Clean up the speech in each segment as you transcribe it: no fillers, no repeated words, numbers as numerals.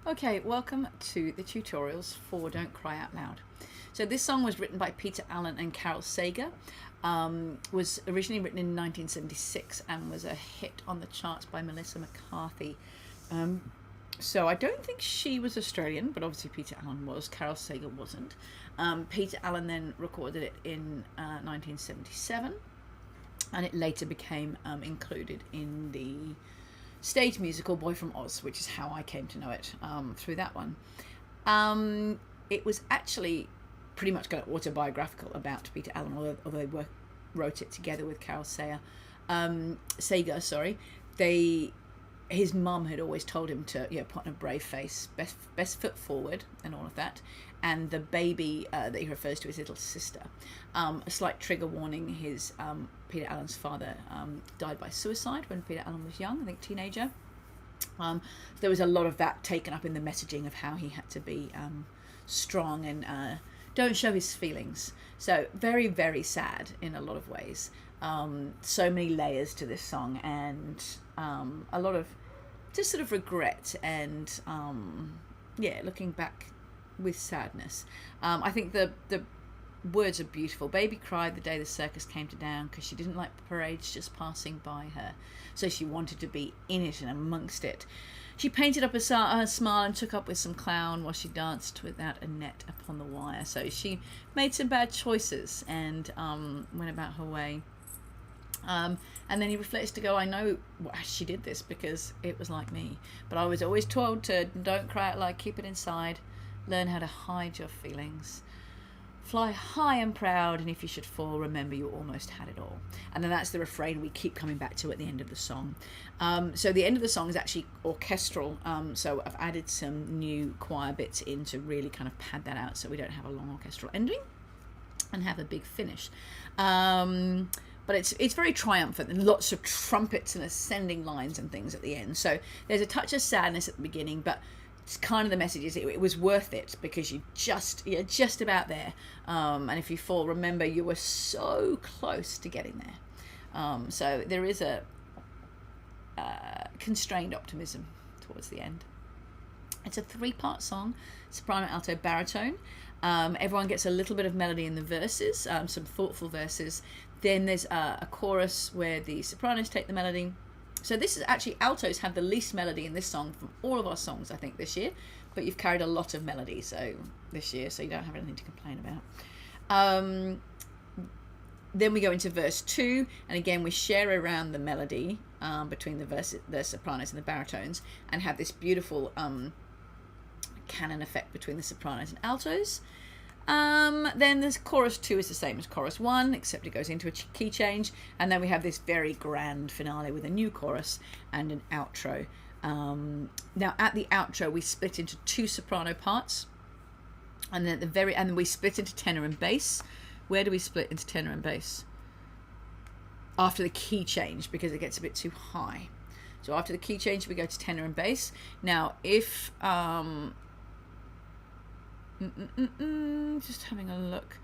Okay, welcome to the tutorials for Don't Cry Out Loud. So this song was written by Peter Allen and Carol Sager. Was originally written in 1976 and was a hit on the charts by Melissa McCarthy. So I don't think she was Australian, but obviously Peter Allen was. Carol Sager wasn't. Peter Allen then recorded it in 1977, and it later became included in the stage musical Boy from Oz, which is how I came to know it through that one. It was actually pretty much kind of autobiographical about Peter Allen, although they wrote it together with Carol Sager. His mum had always told him to put on a brave face, best foot forward, and all of that. And the baby that he refers to as little sister. A slight trigger warning: his Peter Allen's father died by suicide when Peter Allen was young, I think teenager. There was a lot of that taken up in the messaging of how he had to be strong and don't show his feelings. So very, very sad in a lot of ways. So many layers to this song, and a lot of just sort of regret and looking back with sadness. I think the words are beautiful. Baby cried the day the circus came to town because she didn't like parades just passing by her, so she wanted to be in it and amongst it. She painted up her smile and took up with some clown while she danced without a net upon the wire. So she made some bad choices and went about her way. And then he reflects to go, I know she did this because it was like me, but I was always told to don't cry out loud, keep it inside, learn how to hide your feelings, fly high and proud, and if you should fall, remember you almost had it all. And then that's the refrain we keep coming back to at the end of the song. So the end of the song is actually orchestral, so I've added some new choir bits in to really kind of pad that out so we don't have a long orchestral ending and have a big finish. But it's very triumphant, and lots of trumpets and ascending lines and things at the end. So there's a touch of sadness at the beginning, but it's kind of the message is it was worth it because you're just about there. And if you fall, remember you were so close to getting there. So there is a constrained optimism towards the end. It's a 3-part song: soprano, alto, baritone. Everyone gets a little bit of melody in the verses, some thoughtful verses. Then there's a chorus where the sopranos take the melody. So this is actually, altos have the least melody in this song from all of our songs, I think, this year. But you've carried a lot of melody this year, so you don't have anything to complain about. Then we go into verse 2, and again we share around the melody between the sopranos and the baritones, and have this beautiful canon effect between the sopranos and altos. Then this chorus 2 is the same as chorus 1, except it goes into a key change, and then we have this very grand finale with a new chorus and an outro. Now at the outro we split into 2 soprano parts, and then and we split into tenor and bass. Where do we split into tenor and bass? After the key change, because it gets a bit too high. So after the key change we go to tenor and bass. Now if just having a look.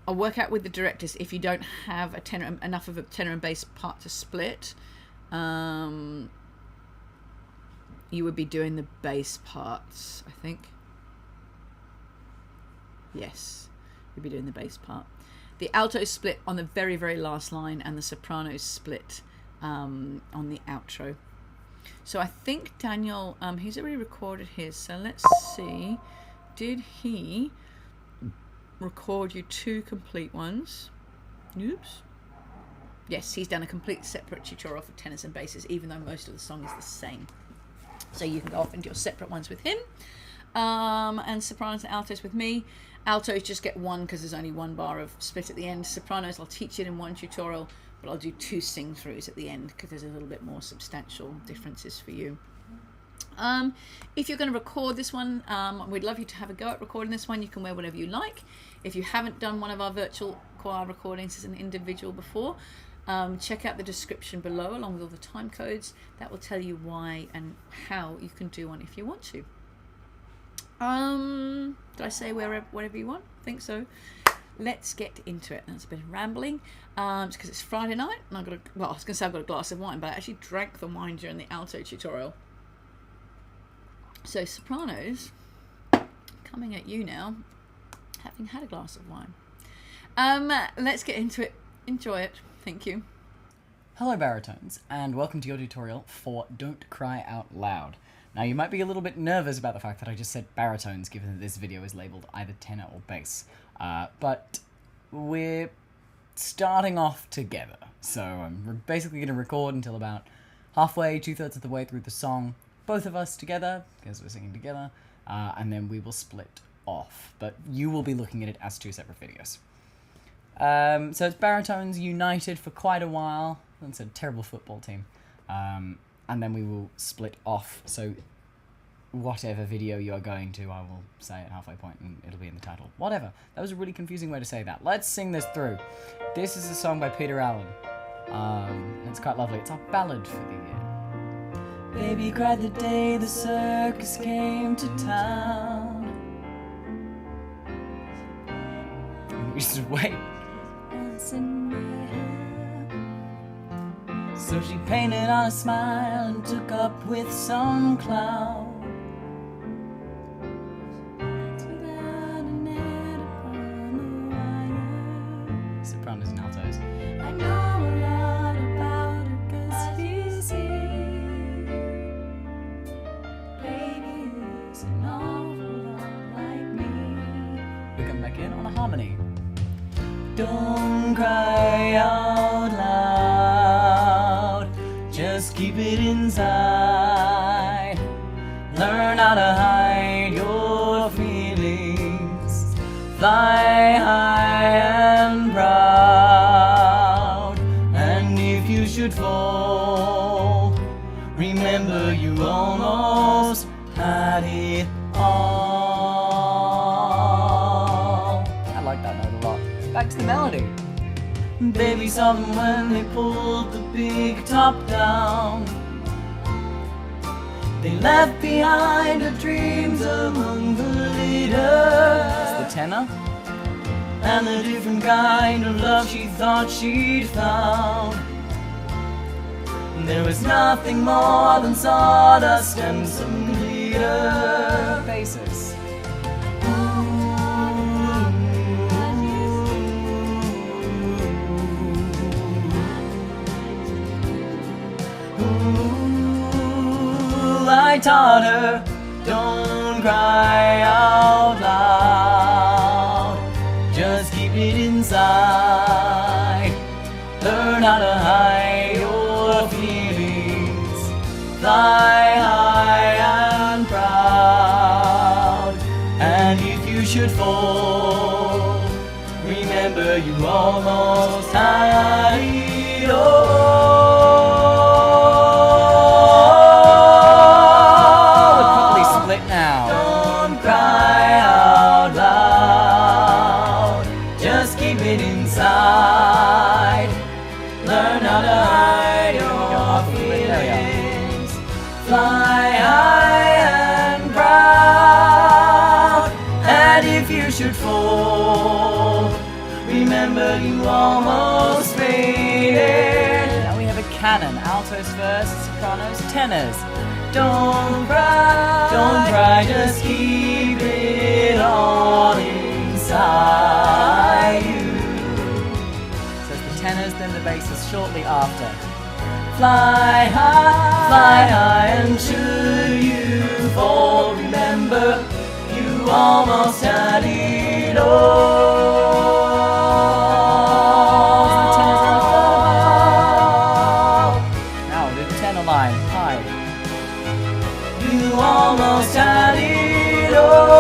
I'll work out with the directors if you don't have enough of a tenor and bass part to split. You would be doing the bass parts, I think. Yes, you'd be doing the bass part. The altos split on the very, very last line, and the sopranos split on the outro. So I think Daniel, he's already recorded his, so let's see. Did he record you 2 complete ones? Oops. Yes, he's done a complete separate tutorial for tenors and basses, even though most of the song is the same. So you can go off and do your separate ones with him. And sopranos and altos with me. Altos just get 1 because there's only 1 bar of split at the end. Sopranos, I'll teach it in 1 tutorial, but I'll do 2 sing-throughs at the end because there's a little bit more substantial differences for you. If you're going to record this one, we'd love you to have a go at recording this one. You can wear whatever you like. If you haven't done one of our virtual choir recordings as an individual before, check out the description below along with all the time codes. That will tell you why and how you can do one if you want to. Did I say whatever you want? I think so. Let's get into it. That's a bit of rambling. It's because it's Friday night and I was going to say I've got a glass of wine, but I actually drank the wine during the alto tutorial. So Sopranos, coming at you now, having had a glass of wine. Let's get into it. Enjoy it. Thank you. Hello baritones, and welcome to your tutorial for Don't Cry Out Loud. Now you might be a little bit nervous about the fact that I just said baritones, given that this video is labelled either tenor or bass, but we're starting off together. So I'm basically going to record until about halfway, 2/3 of the way through the song, both of us together, because we're singing together, and then we will split off. But you will be looking at it as two separate videos. So it's baritones united for quite a while. It's a terrible football team. And then we will split off. So whatever video you are going to, I will say at halfway point and it'll be in the title. Whatever. That was a really confusing way to say that. Let's sing this through. This is a song by Peter Allen. And it's quite lovely. It's our ballad for the year. Baby cried the day the circus came to town. We just wait. So she painted on a smile and took up with some clown. Sopranos and altos. I know a lot about her 'cause he's here. Baby is an awful lot like me. We come back in on a harmony. Don't cry out loud, just keep it inside. Learn how to hide your feelings. Fly high and proud. And if you should fall, remember you almost had it all. I like that note a lot. Back to the melody. Baby saw them when they pulled the big top down. They left behind her dreams among the litter. It's the tenor. And the different kind of love she thought she'd found. There was nothing more than sawdust and some glitter. Basses. I taught her, don't cry out loud, just keep it inside. Learn how to hide your feelings. Fly high and proud. And if you should fall, remember you almost had it all. Inside, learn how to hide your feelings. Fly high and proud. And if you should fall, remember you almost faded. Now we have a canon. Altos first, sopranos, tenors. Don't cry, just keep it all inside you. Tenors, then the basses shortly after. Fly high, and should you fall, remember you almost had it all. Now the tenor line, high. You almost had it all.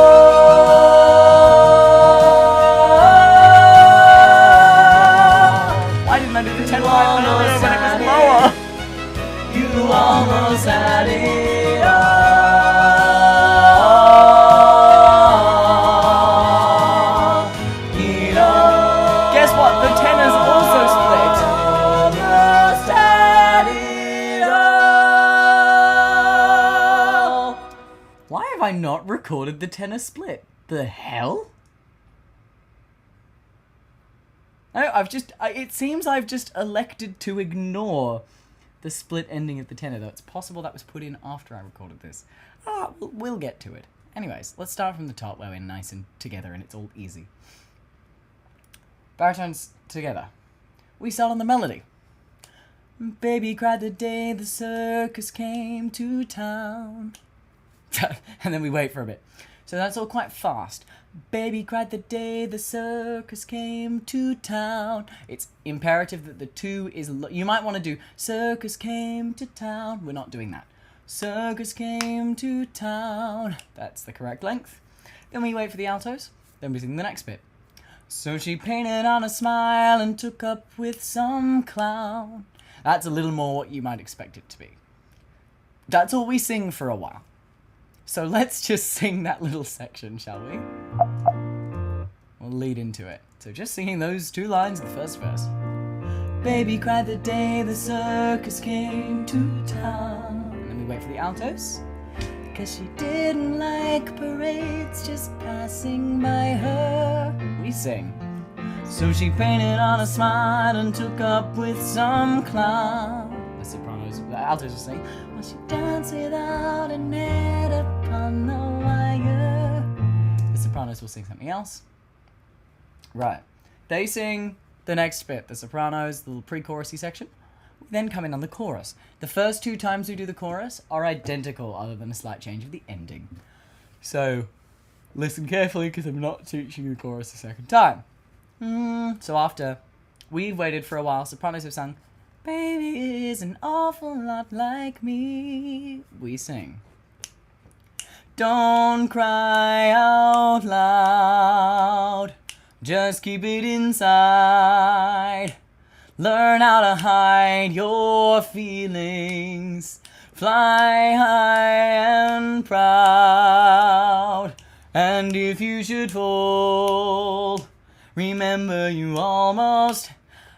You almost had it all. Guess what? The tenors also split. Almost had it all. Why have I not recorded the tenor split? The hell? No, it seems I've just elected to ignore the split ending of the tenor, though it's possible that was put in after I recorded this. We'll get to it. Anyways, let's start from the top where we're nice and together and it's all easy. Baritones together. We start on the melody. Baby cried the day the circus came to town. And then we wait for a bit. So that's all quite fast. Baby cried the day the circus came to town. It's imperative that the 2 is... You might want to do circus came to town. We're not doing that. Circus came to town. That's the correct length. Then we wait for the altos. Then we sing the next bit. So she painted on a smile and took up with some clown. That's a little more what you might expect it to be. That's all we sing for a while. So let's just sing that little section, shall we? We'll lead into it. So just singing those 2 lines of the first verse. Baby cried the day the circus came to town. And then we wait for the altos. 'Cause she didn't like parades just passing by her. We sing. So she painted on a smile and took up with some clown. The sopranos, the altos will sing. While she danced without a net upon the wire. The sopranos will sing something else. Right. They sing the next bit, the sopranos, the little pre-chorusy section. We then come in on the chorus. The first 2 times we do the chorus are identical, other than a slight change of the ending. So, listen carefully, because I'm not teaching the chorus a second time. So after we've waited for a while, sopranos have sung, Baby is an awful lot like me. We sing. Don't cry out loud, just keep it inside. Learn how to hide your feelings. Fly high and proud. And if you should fall, remember you almost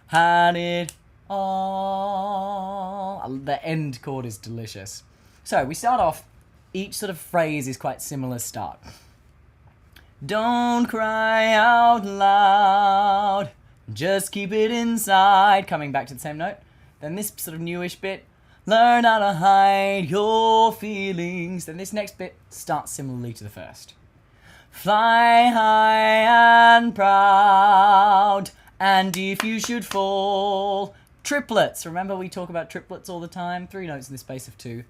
had it all. The end chord is delicious. So we start off, each sort of phrase is quite similar start. Don't cry out loud, just keep it inside. Coming back to the same note. Then this sort of newish bit. Learn how to hide your feelings. Then this next bit starts similarly to the first. Fly high and proud, and if you should fall. Triplets. Remember we talk about triplets all the time. 3 notes in the space of 2.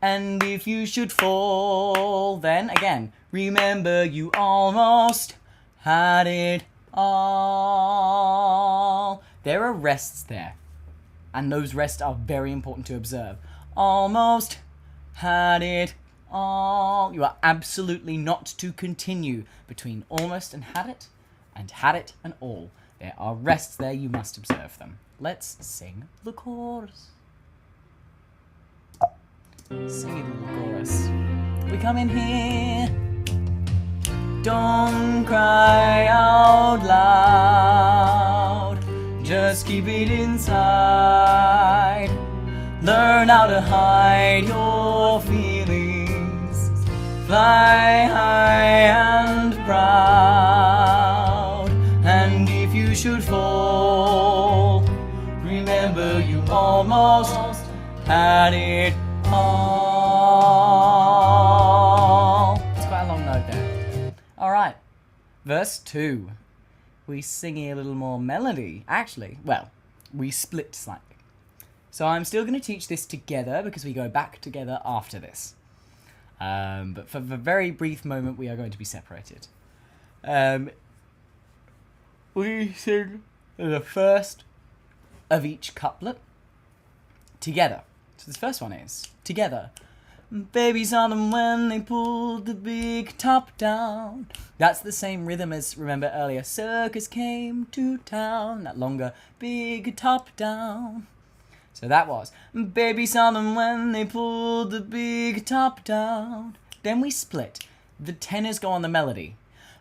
And if you should fall, then again, remember you almost had it all. There are rests there, and those rests are very important to observe. Almost had it all. You are absolutely not to continue between almost and had it and all. There are rests there, you must observe them. Let's sing the chorus. Sing the chorus. We come in here. Don't cry out loud, just keep it inside. Learn how to hide your feelings. Fly high and proud. And if you should fall, remember you almost had it all. It's quite a long note there. Alright, verse 2. We sing a little more melody. Actually, well, we split slightly. So I'm still going to teach this together because we go back together after this. But for a very brief moment, we are going to be separated. We sing the first of each couplet together. So this first one is together. Baby saw them when they pulled the big top down. That's the same rhythm as, remember earlier, circus came to town. That longer, big top down. So that was, baby saw them when they pulled the big top down. Then we split. The tenors go on the melody.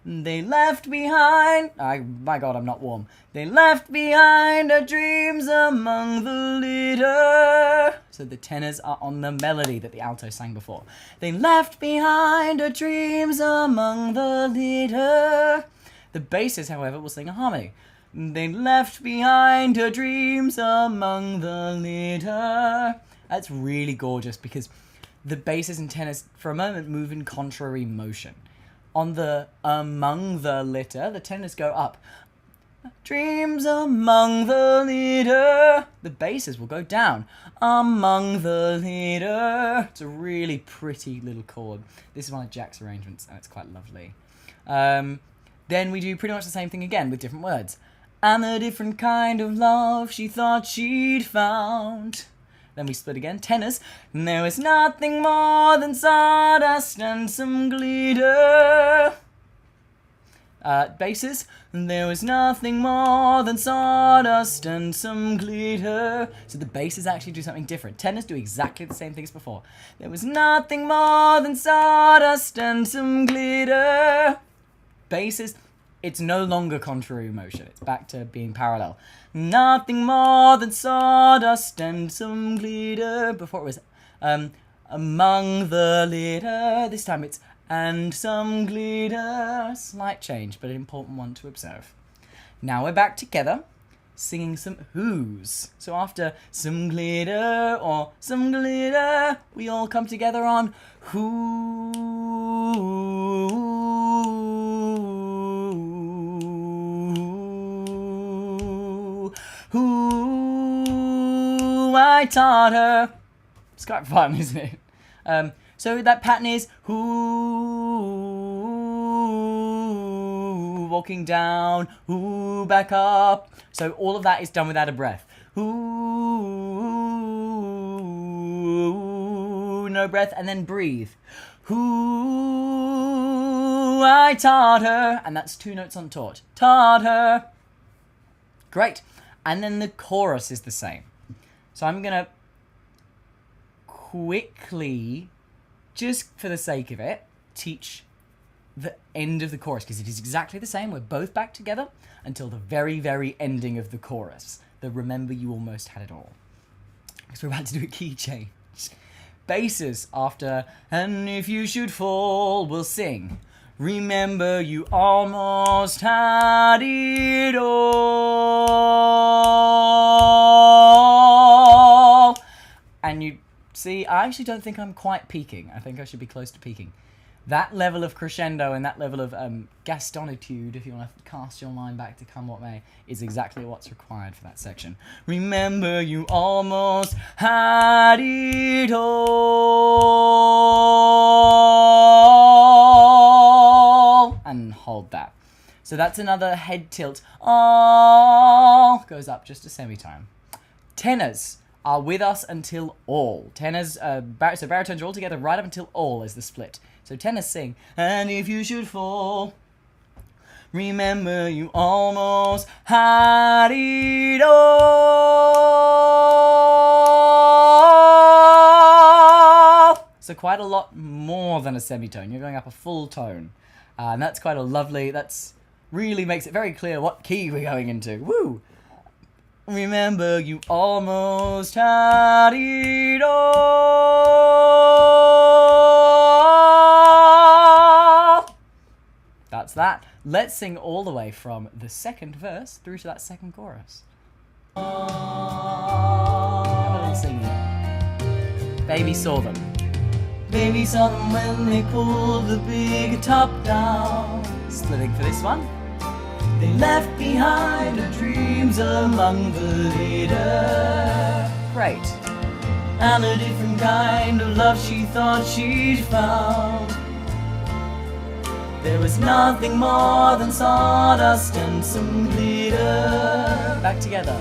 They left behind, my God, I'm not warm. They left behind our dreams among the litter. So the tenors are on the melody that the alto sang before. They left behind our dreams among the litter. The basses, however, will sing a harmony. They left behind her dreams among the litter. That's really gorgeous because the basses and tenors for a moment move in contrary motion. On the among the litter, the tenors go up. Dreams among the litter. The basses will go down. Among the litter. It's a really pretty little chord. This is one of Jack's arrangements, and it's quite lovely. Then we do pretty much the same thing again with different words. And a different kind of love she thought she'd found. Then we split again. Tenors. There was nothing more than sawdust and some glitter. Basses. There was nothing more than sawdust and some glitter. So the basses actually do something different. Tenors do exactly the same thing as before. There was nothing more than sawdust and some glitter. Basses, it's no longer contrary motion. It's back to being parallel. Nothing more than sawdust and some glitter. Before it was among the litter. This time it's and some glitter. Slight change, but an important one to observe. Now we're back together, singing some who's. So after some glitter or some glitter, we all come together on who. Who I taught her. It's quite fun, isn't it? So that pattern is who, walking down, who, back up. So all of that is done without a breath. Who, no breath, and then breathe. Who I taught her, and that's 2 notes on taught. Taught her. Great. And then the chorus is the same. So I'm going to quickly, just for the sake of it, teach the end of the chorus, because it is exactly the same. We're both back together until the very, very ending of the chorus. The remember you almost had it all. Because we're about to do a key change. Basses after, and if you should fall, we'll sing. Remember you almost had it all. And you see, I actually don't think I'm quite peaking. I think I should be close to peaking. That level of crescendo and that level of gastonitude, if you want to cast your mind back to come what may, is exactly what's required for that section. Remember you almost had it all. And hold that. So that's another head tilt. All goes up just a semitone. Tenors are with us until all. Tenors, so baritones are all together right up until all is the split. So tenors sing, and if you should fall, remember you almost had it all. So quite a lot more than a semitone. You're going up a full tone. And that's quite a lovely, that's really makes it very clear what key we're going into. Woo! Remember you almost had it all. That's that. Let's sing all the way from the second verse through to that second chorus. Have a little singing. Baby saw them. Baby saw them when they pulled the big top down. Splitting for this one. They left behind her dreams among the litter. Great. And a different kind of love she thought she'd found. There was nothing more than sawdust and some glitter. Back together.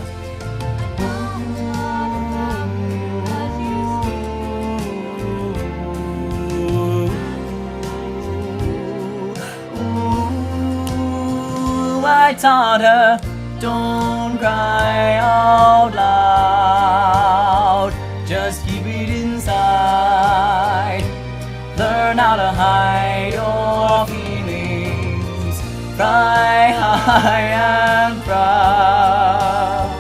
I taught her, don't cry out loud, just keep it inside. Learn how to hide your feelings, fly high and proud.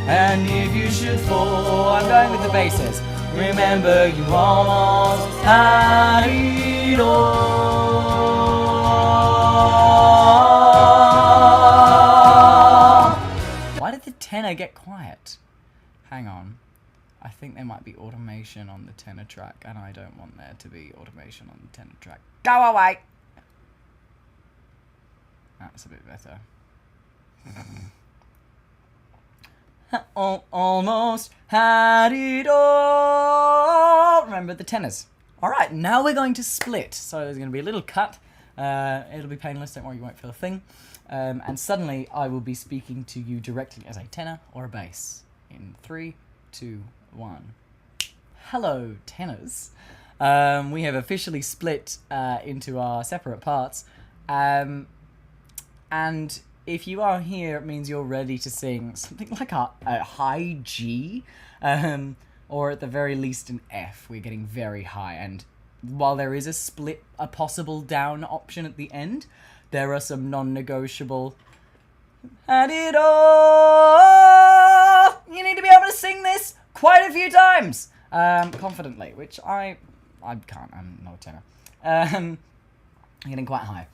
And if you should fall, I'm going with the basses. Remember you almost had it all. tenor, get quiet. Hang on. I think there might be automation on the tenor track, and I don't want there to be automation on the tenor track. Go away! That's a bit better. Almost had it all. Remember the tenors. Alright, now we're going to split. So there's going to be a little cut. It'll be painless, don't worry, you won't feel a thing. And suddenly I will be speaking to you directly as a tenor or a bass. In 3, 2, 1. Hello, tenors. We have officially split into our separate parts. And if you are here, it means you're ready to sing something like a high G, or at the very least an F. We're getting very high, and while there is a possible down option at the end, there are some non-negotiable. Had it all. You need to be able to sing this quite a few times, confidently, which I can't. I'm not a tenor. I'm getting quite high.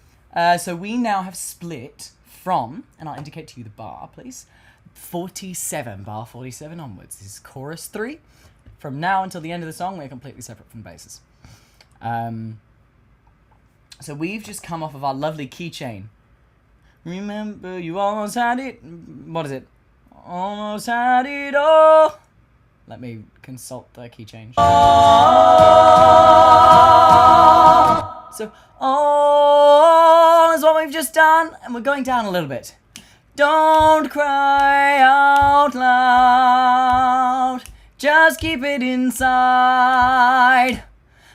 So we now have split from, and I'll indicate to you the bar, please, 47, bar 47 onwards. This is chorus 3. From now until the end of the song, we're completely separate from the basses. So we've just come off of our lovely keychain. Remember you almost had it. What is it? Almost had it all. Let me consult the key change. So, is what we've just done, and we're going down a little bit. Don't cry out loud, just keep it inside.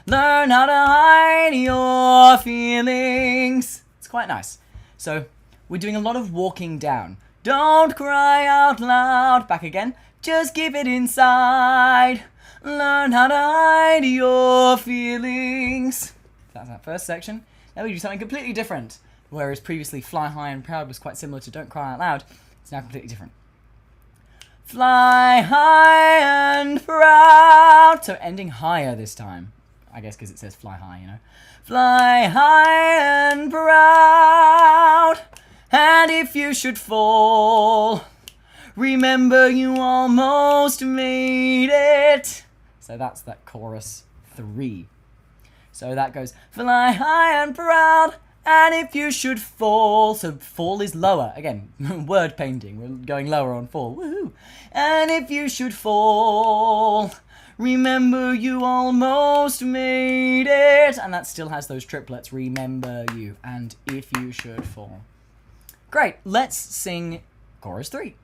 Learn how to hide your feelings. It's quite nice. So, we're doing a lot of walking down. Don't cry out loud. Back again. Just keep it inside. Learn how to hide your feelings. That's that first section. Now we do something completely different. Whereas previously Fly High and Proud was quite similar to Don't Cry Out Loud, it's now completely different. Fly high and proud. So ending higher this time. I guess because it says fly high, you know. Fly high and proud. And if you should fall, remember you almost made it. So that's that chorus 3. So that goes, fly high and proud, and if you should fall. So fall is lower. Again, word painting. We're going lower on fall. Woohoo. And if you should fall, remember you almost made it. And that still has those triplets. Remember you, and if you should fall. Great. Let's sing chorus 3.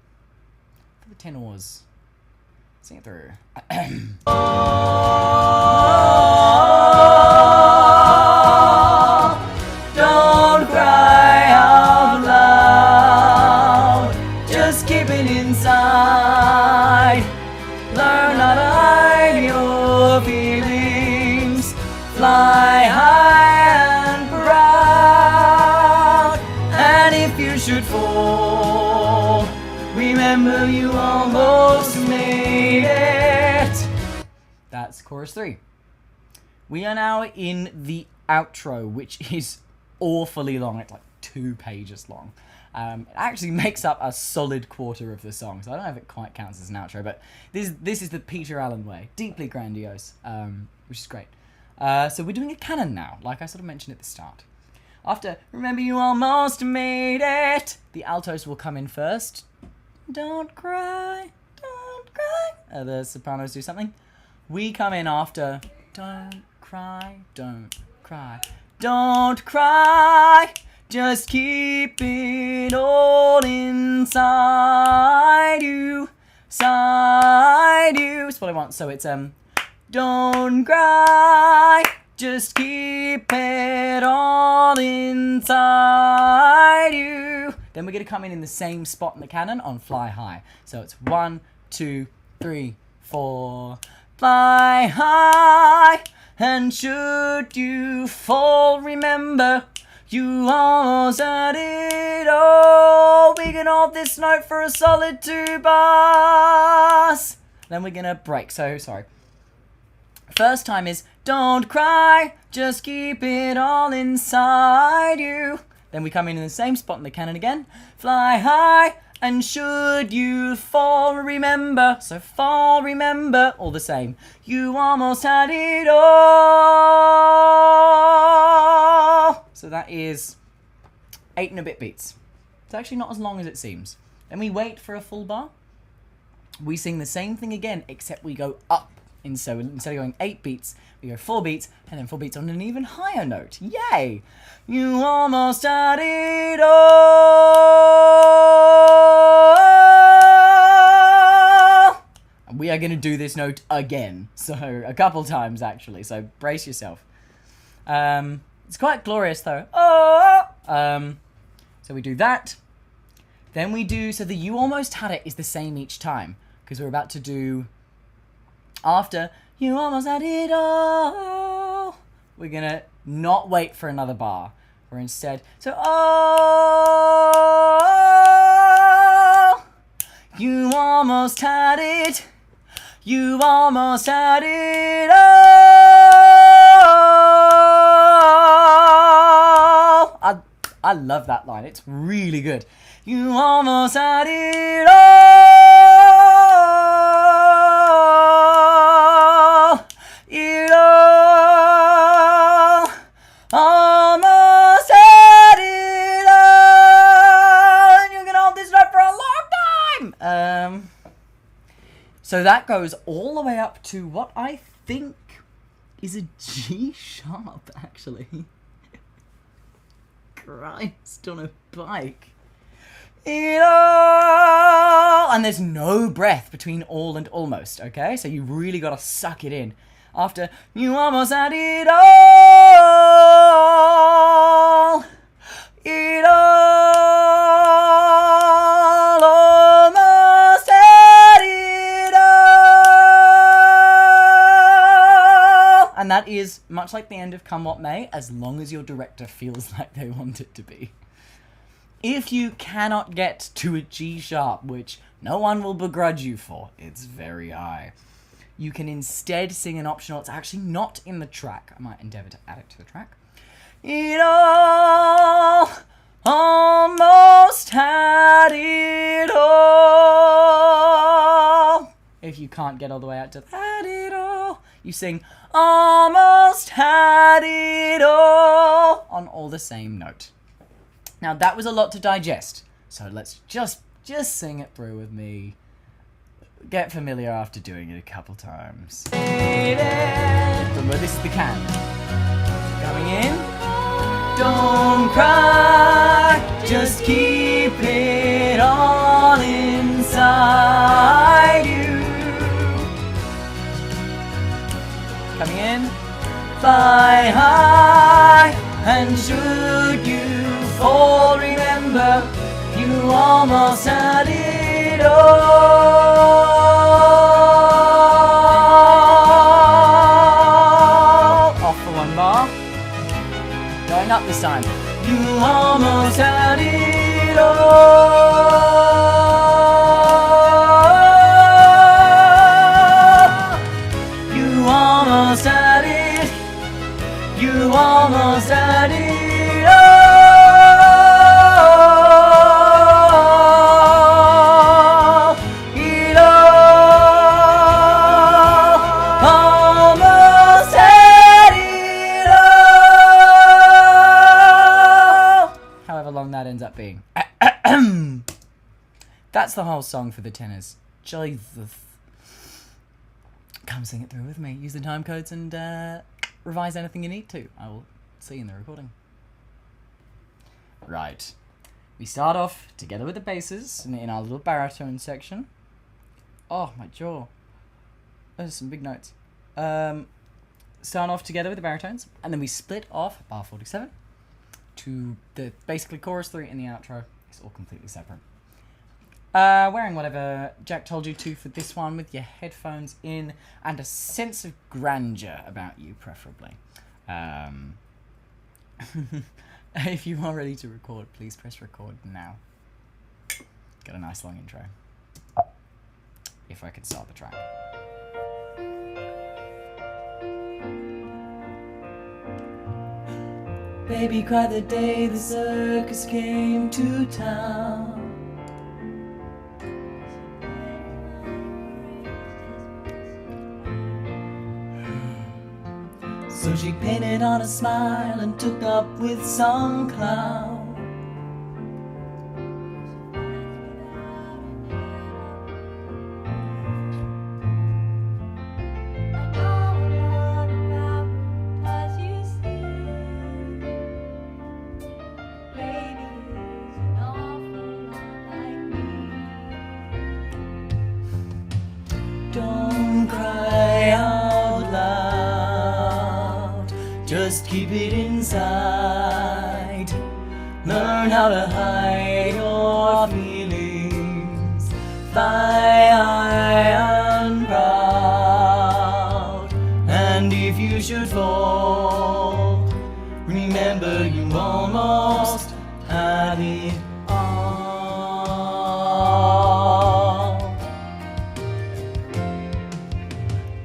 For the tenors. Sing it through. Don't cry out loud, just keep it inside. Learn how to hide your feelings. Fly high and proud. And if you should fall, remember you almost made it. That's chorus 3. We are now in the outro, which is awfully long. It's like 2 pages long. It actually makes up a solid quarter of the song, so I don't know if it quite counts as an outro, but this is the Peter Allen way. Deeply grandiose, which is great. So we're doing a canon now, like I sort of mentioned at the start. After, remember you almost made it, the altos will come in first. Don't cry, don't cry. The sopranos do something. We come in after, don't cry, don't cry. Don't cry, just keep it all inside you, inside you. That's what I want. So it's don't cry, just keep it all inside you. Then we're going to come in the same spot in the canon on Fly High. So it's 1, 2, 3, 4. Fly high, and should you fall, remember you almost had it all. We can hold this note for a solid 2 bars. Then we're going to break. So, sorry. First time is, don't cry, just keep it all inside you. Then we come in the same spot in the canon again. Fly high, And should you fall, remember, so fall, remember, all the same, you almost had it all. So that is 8 and a bit beats. It's actually not as long as it seems. Then we wait for a full bar. We sing the same thing again, except we go up. And so instead of going 8 beats, we go 4 beats, and then 4 beats on an even higher note. Yay! You almost had it all! And we are going to do this note again. So, a couple times, actually. So, brace yourself. It's quite glorious, though. So we do that. Then we do... So the You Almost Had It is the same each time. Because we're about to do... After You Almost Had It All, we're going to not wait for another bar. We're instead... So, oh, you almost had it. You almost had it all. I love that line. It's really good. You almost had it all. It all. Almost had it all. And you're going to hold this note for a long time. So that goes all the way up to what I think is a G sharp, actually. Christ on a bike. It all, and there's no breath between all and almost, okay? So you really got to suck it in. After you almost had it all. It all, almost had it all. And that is much like the end of Come What May, as long as your director feels like they want it to be. If you cannot get to a G sharp, which no one will begrudge you for, it's very high, you can instead sing an optional. It's actually not in the track. I might endeavour to add it to the track. It all almost had it all. If you can't get all the way out to had it all, you sing almost had it all on all the same note. Now that was a lot to digest, so let's just sing it through with me. Get familiar after doing it a couple times. Remember, this is the can. Coming in. Don't cry, just keep it all inside you. Coming in. Fly high, and should you fall, remember, you almost had it all. Off for one bar. Going up this time. You almost had it all. You almost had it. You almost had it all. It all. Almost had it all. However long that ends up being. That's the whole song for the tenors. Jesus. Come sing it through with me. Use the time codes and revise anything you need to. I will see you in the recording. Right. We start off together with the basses in our little baritone section. Oh, my jaw. Those are some big notes. Start off together with the baritones, and then we split off bar 47 to the basically chorus 3 in the outro. It's all completely separate. Wearing whatever Jack told you to for this one, with your headphones in and a sense of grandeur about you, preferably. If you are ready to record, please press record now. Got a nice long intro. If I could start the track. Baby cried the day the circus came to town. So she painted on a smile and took up with some clown. Don't cry out loud, just keep it inside. Learn how to hide your feelings, fly high and proud. And if you should fall, remember you almost had it all.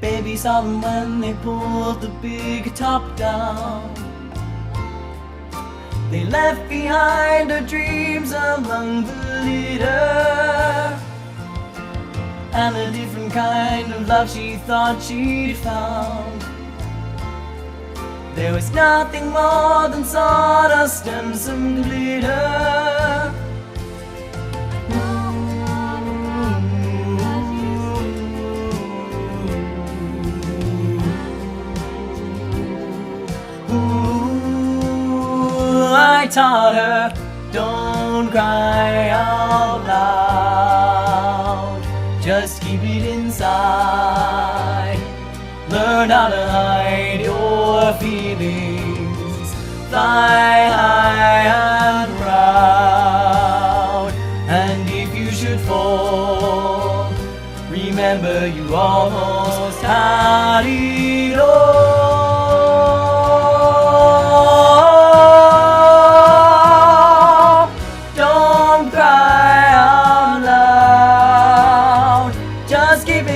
Baby saw them when they pulled the big top down. They left behind her dreams among the litter, and a different kind of love she thought she'd found. There was nothing more than sawdust and some glitter. I taught her, don't cry out loud, just keep it inside. Learn how to hide your feelings, fly high and proud. And if you should fall, remember you almost had it all.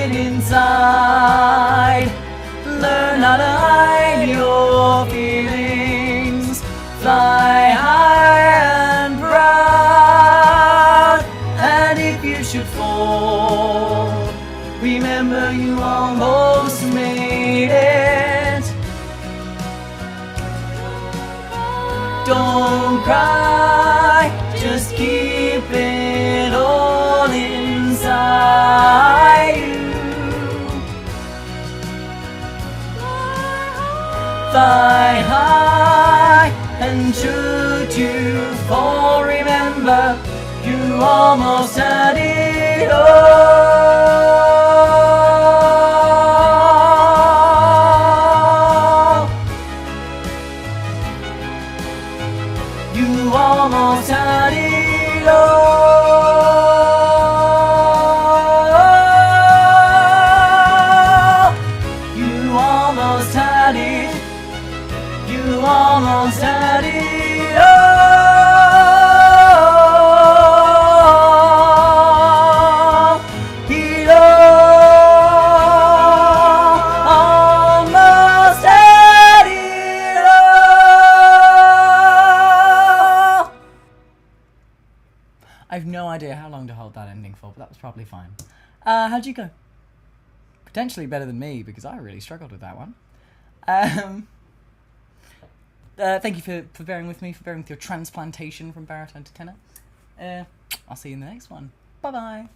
Inside, learn how to hide your feelings, fly high and proud. And if you should fall, remember you almost made it. Don't cry, just keep it all inside you. Fly high, and should you fall, remember you almost had it all. You almost had it all. You almost had it. You almost had it all. It almost had it all. I've no idea how long to hold that ending for, but that was probably fine. How'd you go? Potentially better than me, because I really struggled with that one. Thank you for bearing with me, for bearing with your transplantation from baritone to tenor. I'll see you in the next one. Bye-bye.